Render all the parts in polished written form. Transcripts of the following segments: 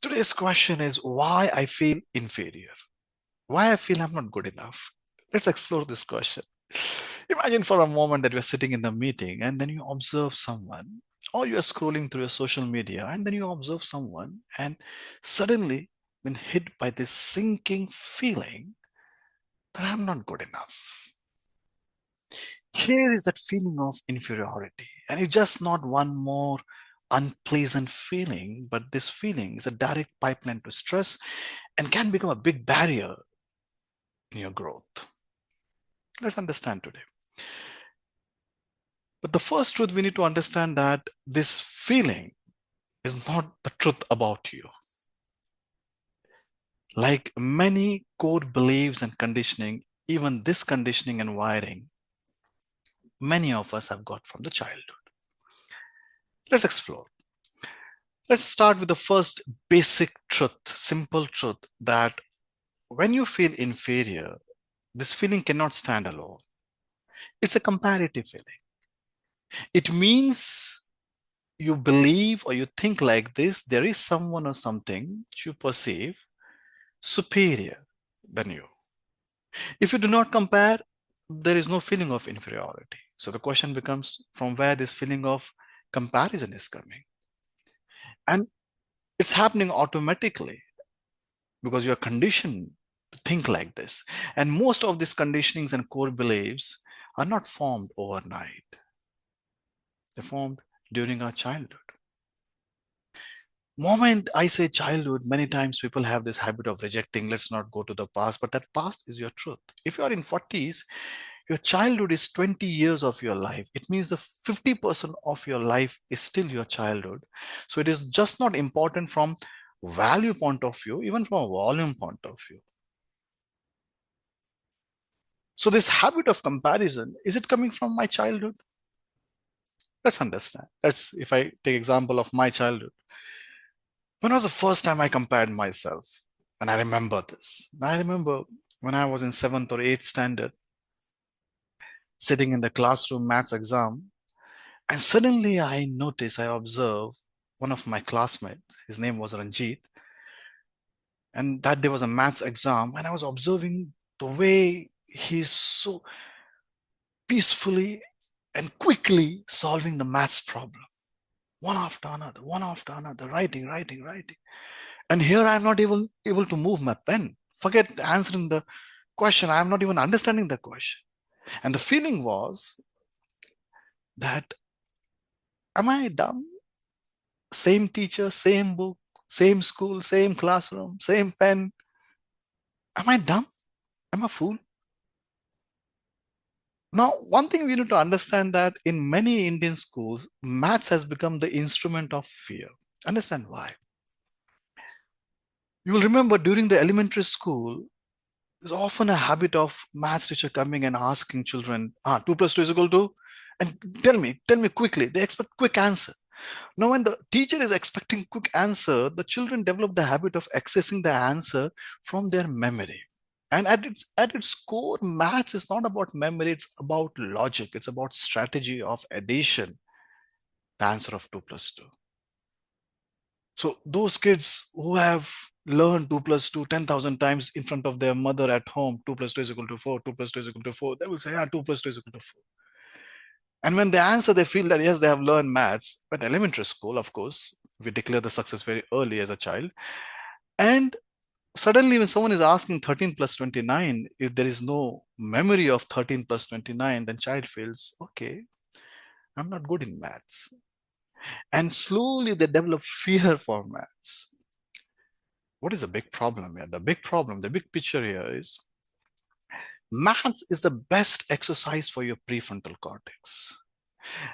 Today's question is why I feel inferior, why I feel I'm not good enough. Let's explore this question. Imagine for a moment that you're sitting in the meeting and then you observe someone, or you're scrolling through your social media and then you observe someone and suddenly been hit by this sinking feeling that I'm not good enough. Here is that feeling of inferiority, and it's just not one more unpleasant feeling, but this feeling is a direct pipeline to stress and can become a big barrier in your growth. Let's understand today. But the first truth we need to understand that this feeling is not the truth about you. Like many core beliefs and conditioning, even this conditioning and wiring, many of us have got from the childhood. Let's explore. Let's start with the first basic truth, simple truth that when you feel inferior, this feeling cannot stand alone. It's a comparative feeling. It means you believe or you think like this, there is someone or something that you perceive superior than you. If you do not compare, there is no feeling of inferiority. So the question becomes from where this feeling of comparison is coming. And it's happening automatically because you're conditioned to think like this. And most of these conditionings and core beliefs are not formed overnight. They're formed during our childhood. Moment I say childhood, many times people have this habit of rejecting, let's not go to the past, but that past is your truth. If you are in 40s, your childhood is 20 years of your life. It means the 50% of your life is still your childhood. So it is just not important from value point of view, even from a volume point of view. So this habit of comparison, is it coming from my childhood? Let's understand. If I take example of my childhood. When was the first time I compared myself? And I remember this. I remember when I was in 7th or 8th standard, sitting in the classroom maths exam, and suddenly I observe one of my classmates, his name was Ranjit, and that day was a maths exam, and I was observing the way he's so peacefully and quickly solving the maths problem, one after another, writing. And here I'm not even able to move my pen. Forget answering the question, I'm not even understanding the question. And the feeling was that, am I dumb? Same teacher, same book, same school, same classroom, same pen. Am I dumb? Am I a fool? Now, one thing we need to understand that in many Indian schools, maths has become the instrument of fear. Understand why? You will remember during the elementary school, there's often a habit of maths teacher coming and asking children, 2 plus 2 is equal to, and tell me quickly. They expect quick answer. Now, when the teacher is expecting quick answer, the children develop the habit of accessing the answer from their memory. And at its core, maths is not about memory, it's about logic, it's about strategy of addition, the answer of 2 plus 2. So those kids who have learned 2 plus 2 10,000 times in front of their mother at home, 2 plus 2 is equal to 4, 2 plus 2 is equal to 4, they will say, 2 plus 2 is equal to 4. And when they answer, they feel that yes, they have learned maths. But elementary school, of course, we declare the success very early as a child. And suddenly, when someone is asking 13 plus 29, if there is no memory of 13 plus 29, then child feels, okay, I'm not good in maths. And slowly they develop fear for maths. What is the big problem here? The big picture here is maths is the best exercise for your prefrontal cortex.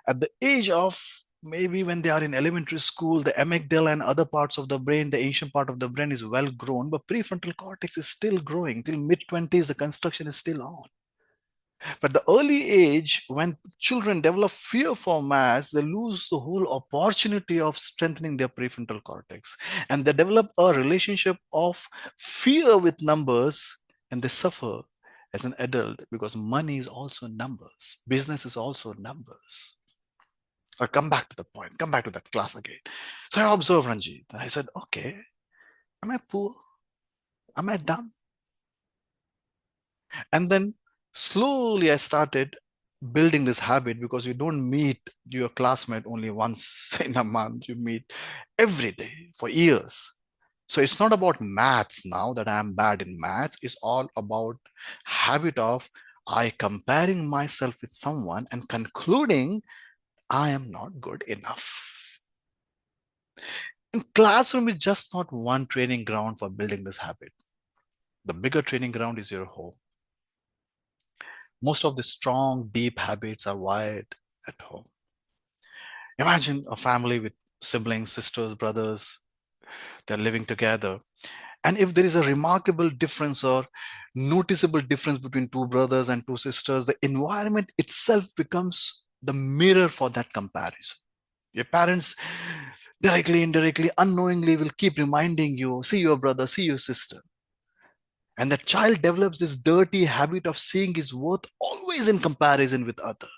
At the age of maybe when they are in elementary school, the amygdala and other parts of the brain, the ancient part of the brain is well grown, but prefrontal cortex is still growing. Till mid 20s, the construction is still on. But the early age, when children develop fear for maths, they lose the whole opportunity of strengthening their prefrontal cortex. And they develop a relationship of fear with numbers, and they suffer as an adult because money is also numbers, business is also numbers. I'll come back to the point, come back to that class again. So I observed Ranjit. I said, okay, Am I poor? Am I dumb? And then slowly I started building this habit, because you don't meet your classmate only once in a month, you meet every day for years. So it's not about maths now that I am bad in maths. It's all about habit of I comparing myself with someone and concluding I am not good enough. And classroom is just not one training ground for building this habit. The bigger training ground is your home. Most of the strong, deep habits are wired at home. Imagine a family with siblings, sisters, brothers, they're living together. And if there is a remarkable difference or noticeable difference between two brothers and two sisters, the environment itself becomes the mirror for that comparison. Your parents directly, indirectly, unknowingly will keep reminding you, see your brother, see your sister. And the child develops this dirty habit of seeing his worth always in comparison with others.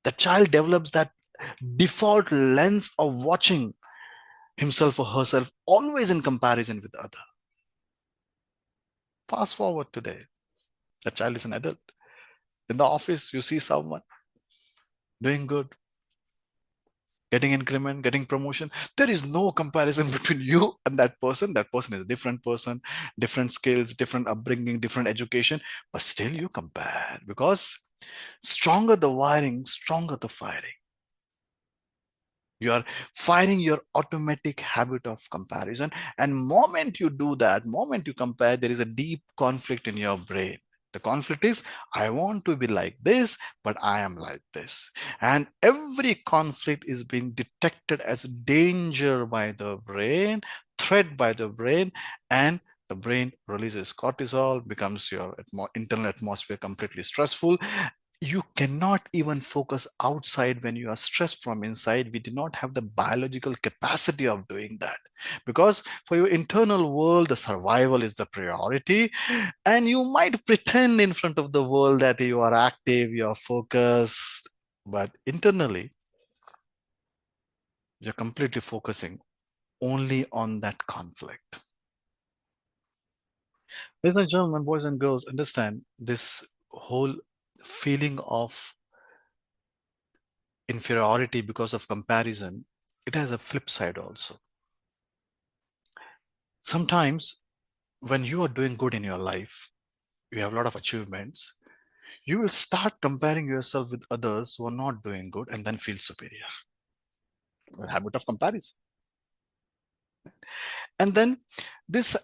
The child develops that default lens of watching himself or herself always in comparison with other. Fast forward today, the child is an adult. In the office, you see someone doing good, getting increment, getting promotion. There is no comparison between you and that person. That person is a different person, different skills, different upbringing, different education, but still you compare, because stronger the wiring, stronger the firing. You are firing your automatic habit of comparison. And moment you do that, moment you compare, there is a deep conflict in your brain. The conflict is, I want to be like this, but I am like this. And every conflict is being detected as danger by the brain, threat by the brain, and the brain releases cortisol, becomes your internal atmosphere completely stressful. You cannot even focus outside when you are stressed from inside. We do not have the biological capacity of doing that, because for your internal world, the survival is the priority. And you might pretend in front of the world that you are active, you are focused, but internally, you're completely focusing only on that conflict. Ladies and gentlemen, boys and girls, understand this whole feeling of inferiority because of comparison, it has a flip side also. Sometimes when you are doing good in your life, you have a lot of achievements, you will start comparing yourself with others who are not doing good and then feel superior. A habit of comparison. And then this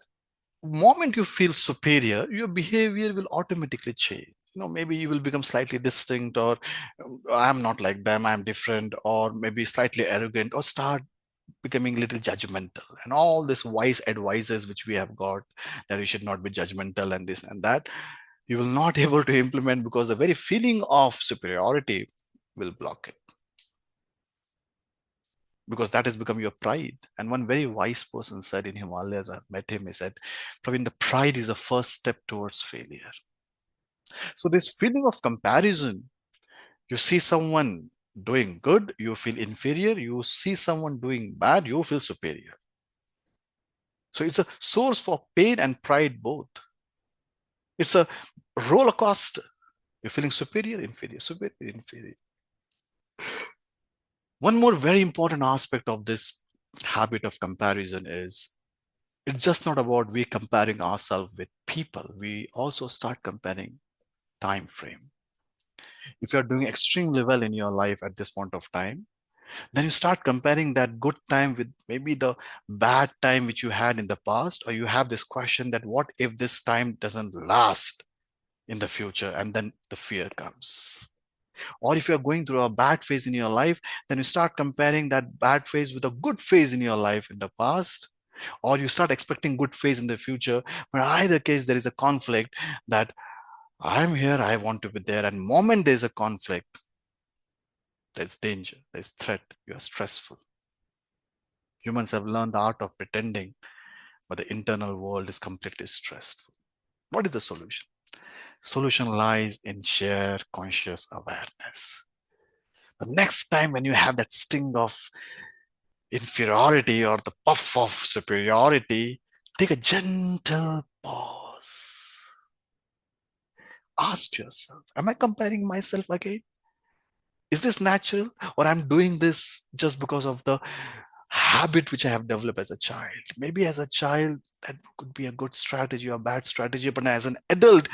moment you feel superior, your behavior will automatically change. Maybe you will become slightly distinct, or I'm not like them, I'm different, or maybe slightly arrogant, or start becoming a little judgmental, and all this wise advices which we have got, that you should not be judgmental and this and that, you will not able to implement, because the very feeling of superiority will block it, because that has become your pride. And one very wise person said in Himalayas, I've met him, he said, Praveen, the pride is the first step towards failure. So this feeling of comparison, you see someone doing good, you feel inferior, you see someone doing bad, you feel superior. So it's a source for pain and pride both. It's a roller coaster. You're feeling superior, inferior, superior, inferior. One more very important aspect of this habit of comparison is, it's just not about we comparing ourselves with people. We also start comparing time frame. If you're doing extremely well in your life at this point of time, then you start comparing that good time with maybe the bad time which you had in the past, or you have this question that what if this time doesn't last in the future, and then the fear comes. Or if you're going through a bad phase in your life, then you start comparing that bad phase with a good phase in your life in the past, or you start expecting good phase in the future. But either case, there is a conflict that I'm here, I want to be there, and moment there's a conflict, there's danger, there's threat, you are stressful. Humans have learned the art of pretending, but the internal world is completely stressful. What is the solution? Solution lies in sheer conscious awareness. The next time when you have that sting of inferiority or the puff of superiority, take a gentle pause. Ask yourself, am I comparing myself again? Is this natural, or I'm doing this just because of the habit which I have developed as a child? Maybe as a child, that could be a good strategy or a bad strategy, but as an adult,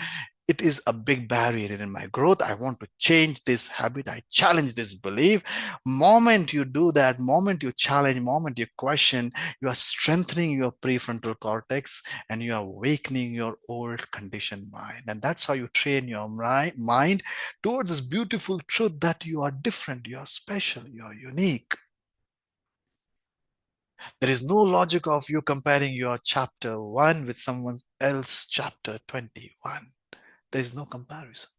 it is a big barrier in my growth. I want to change this habit. I challenge this belief. Moment you do that, moment you challenge, moment you question, you are strengthening your prefrontal cortex and you are awakening your old conditioned mind. And that's how you train your mind towards this beautiful truth that you are different, you are special, you are unique. There is no logic of you comparing your chapter 1 with someone else chapter 21. There is no comparison.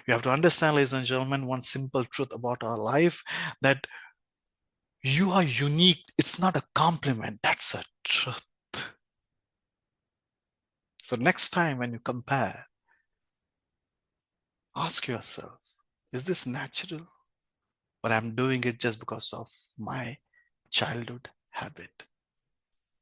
You have to understand, ladies and gentlemen, one simple truth about our life, that you are unique. It's not a compliment, that's a truth. So next time when you compare, ask yourself, is this natural? Or I'm doing it just because of my childhood habit?